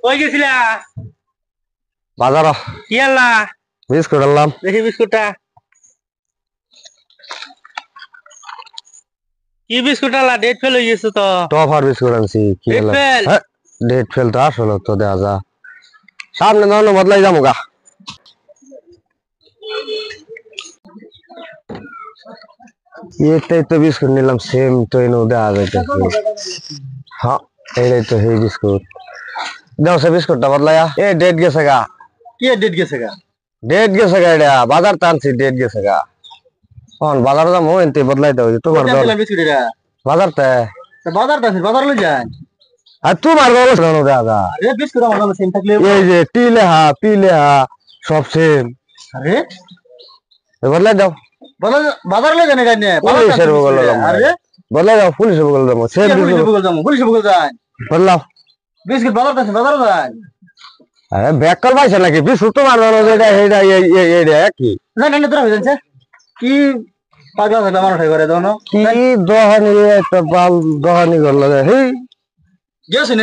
কই গেছিলা? বাজার। কি আনলা? বিস্কুট আনলাম। দেখি বিস্কুটটা। কি বিস্কুট আনলা? ডেট ফেল হয়ে গেছে তো। টফার বিস্কুট আনছি। কি ডেট হলো? ফেল? হ্যাঁ, ডেট ফেল তো আসলে তো দেখা যা। সামনে দাও বদলাই যাবো গা। এটাই তো বিস্কুট নিলাম সেম তো এনে দেখা যাইতেছে। হ্যাঁ, এইটাই তো সেই বিস্কুট। দাও সে বিস্কুটটা বদলাইয়া। এ ডেট গেছে গা। কি ডেট গেছে গা? ডেট গেছে গা এটা। বাজার টানছি ডেট গেছে গা। কোন বাজার যাবো এনতে বদলাই দাও তোমার দর। বিস্কুট এটা বাজারতে। বাজার আছে, বাজার লই যান। আর তোমার দর শোনো দাদা। আরে বিস্কুট আমার নামে সেম থাকলে এই যে টি লেহা সব সেম। আরে বদলাই দাও। বাজার বাজার লই যান এটা নিয়ে। পুলিশের বগল আরে বদলাই দাও পুলিশের বগল যাবো সেম পুলিশ বগল যাবো, পুলিশ বগল যান। বদলাও। বিস্কুট বাজার আছে, বাজার যান। আরে ব্যাক কল পাইছে নাকি বিস্কুট তোমার দর এটা এইটা এইটা কি না না তোরা হয়ে যাচ্ছে কি পাগলা থাকলে মানুষ করে দোনো কি দহানি একটা বাল দহানি করলো হে গেছেন